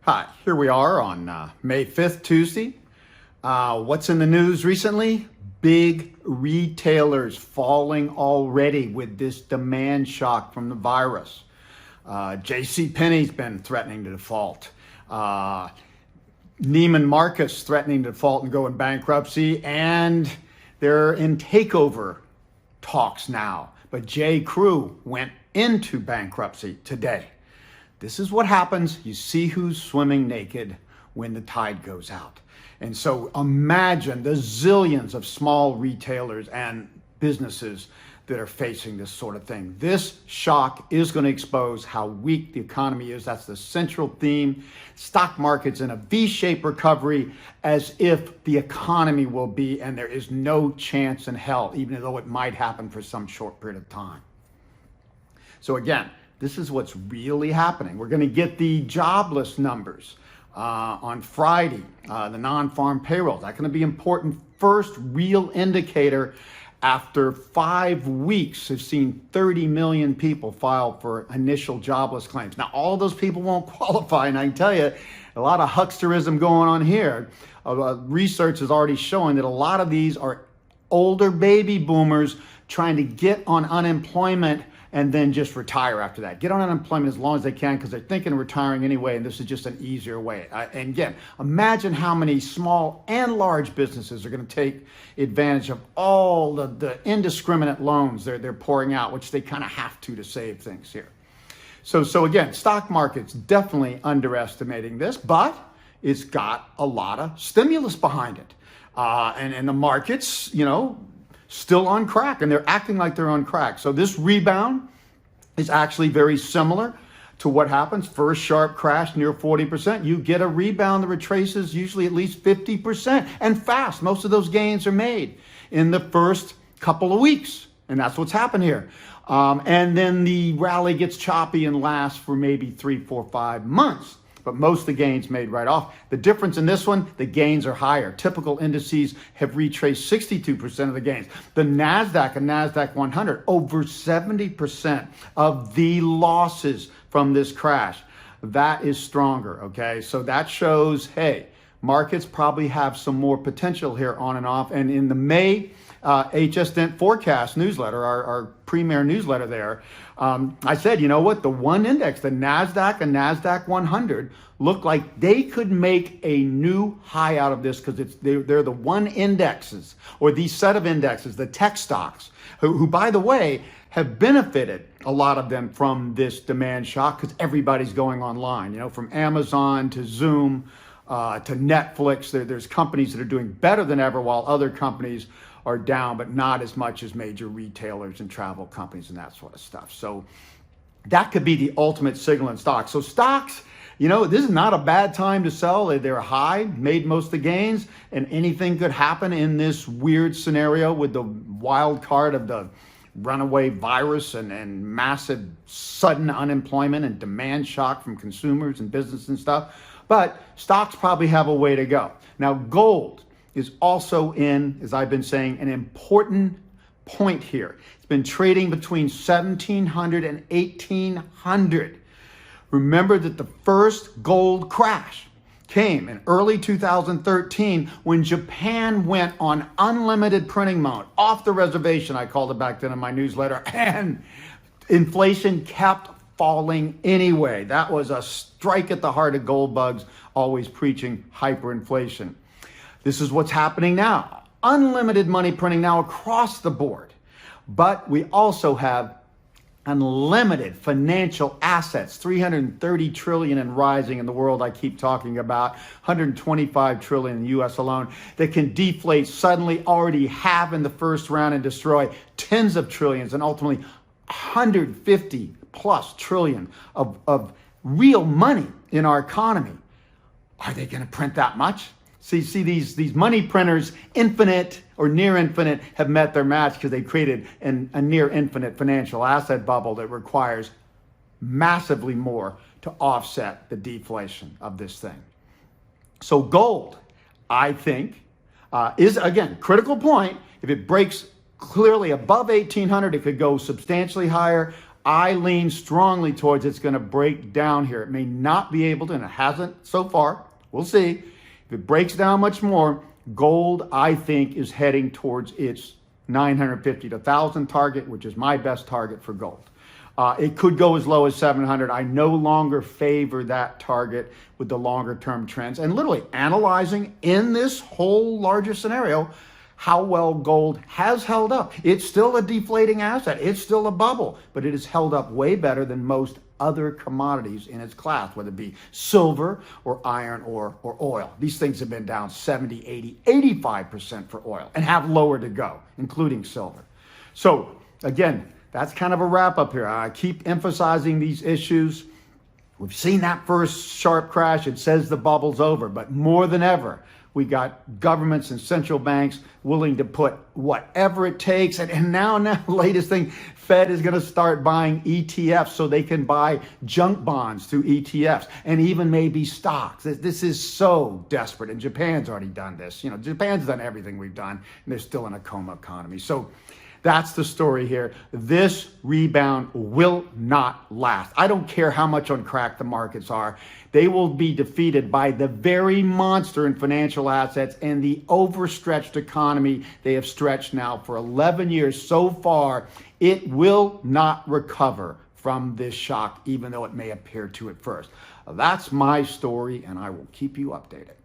Hi, here we are on May 5th, Tuesday. What's in the news recently? Big retailers falling already with this demand shock from the virus. JCPenney's been threatening to default. Neiman Marcus threatening to default and go in bankruptcy, and they're in takeover talks now. But J. Crew went into bankruptcy today. This is what happens. You see who's swimming naked when the tide goes out. And so imagine the zillions of small retailers and businesses that are facing this sort of thing. This shock is going to expose how weak the economy is. That's the central theme. Stock market's in a V-shaped recovery as if the economy will be, and there is no chance in hell, even though it might happen for some short period of time. So again, this is what's really happening. We're going to get the jobless numbers on Friday, the non-farm payrolls. That's going to be important. First real indicator after 5 weeks have seen 30 million people file for initial jobless claims. Now, all of those people won't qualify, and I can tell you, a lot of hucksterism going on here. Research is already showing that a lot of these are older baby boomers trying to get on unemployment and then just retire after that. Get on unemployment as long as they can because they're thinking of retiring anyway, and this is just an easier way. And again, imagine how many small and large businesses are going to take advantage of all the indiscriminate loans they're pouring out, which they kind of have to save things here. So again, stock market's definitely underestimating this, but it's got a lot of stimulus behind it. And the markets, still on crack, and they're acting like they're on crack. So this rebound is actually very similar to what happens. First sharp crash near 40%. You get a rebound that retraces usually at least 50% and fast. Most of those gains are made in the first couple of weeks, and that's what's happened here. And then the rally gets choppy and lasts for maybe 3, 4, 5 months. But most of the gains made right off. The difference in this one, the gains are higher. Typical indices have retraced 62% of the gains. The NASDAQ and NASDAQ 100, over 70% of the losses from this crash. That is stronger, okay? So that shows, hey, markets probably have some more potential here on and off. And in the May HS Dent Forecast newsletter, our premier newsletter there, I said, you know what, the one index, the NASDAQ and NASDAQ 100, look like they could make a new high out of this because they're the one indexes, or the set of indexes, the tech stocks, who by the way, have benefited, a lot of them, from this demand shock because everybody's going online, from Amazon to Zoom to Netflix. There's companies that are doing better than ever while other companies are down, but not as much as major retailers and travel companies and that sort of stuff. So that could be the ultimate signal in stocks. So stocks, this is not a bad time to sell. They're high, made most of the gains, and anything could happen in this weird scenario with the wild card of the runaway virus and massive sudden unemployment and demand shock from consumers and business and stuff. But stocks probably have a way to go. Now, gold is also in, as I've been saying, an important point here. It's been trading between 1,700 and 1,800. Remember that the first gold crash came in early 2013 when Japan went on unlimited printing mode, off the reservation, I called it back then in my newsletter, and inflation kept falling anyway. That was a strike at the heart of gold bugs, always preaching hyperinflation. This is what's happening now. Unlimited money printing now across the board. But we also have unlimited financial assets, 330 trillion and rising in the world I keep talking about, 125 trillion in the US alone, that can deflate suddenly, already have in the first round, and destroy tens of trillions and ultimately 150 plus trillion of real money in our economy. Are they going to print that much? See, these money printers, infinite or near infinite, have met their match because they created a near infinite financial asset bubble that requires massively more to offset the deflation of this thing. So gold, I think, is, again, critical point. If it breaks clearly above 1,800, it could go substantially higher. I lean strongly towards it's going to break down here. It may not be able to, and it hasn't so far. We'll see. If it breaks down much more, gold, I think, is heading towards its 950 to 1,000 target, which is my best target for gold. It could go as low as 700. I no longer favor that target with the longer term trends, and literally analyzing in this whole larger scenario how well gold has held up. It's still a deflating asset. It's still a bubble, but it has held up way better than most other commodities in its class, whether it be silver or iron or oil. These things have been down 70, 80, 85% for oil and have lower to go, including silver. So again, that's kind of a wrap up here. I keep emphasizing these issues. We've seen that first sharp crash. It says the bubble's over, but more than ever, we got governments and central banks willing to put whatever it takes. And now, latest thing, Fed is going to start buying ETFs so they can buy junk bonds through ETFs and even maybe stocks. This is so desperate. And Japan's already done this. You know, Japan's done everything we've done, and they're still in a coma economy. So that's the story here. This rebound will not last. I don't care how much on crack the markets are. They will be defeated by the very monster in financial assets and the overstretched economy they have stretched now for 11 years so far. It will not recover from this shock, even though it may appear to at first. That's my story, and I will keep you updated.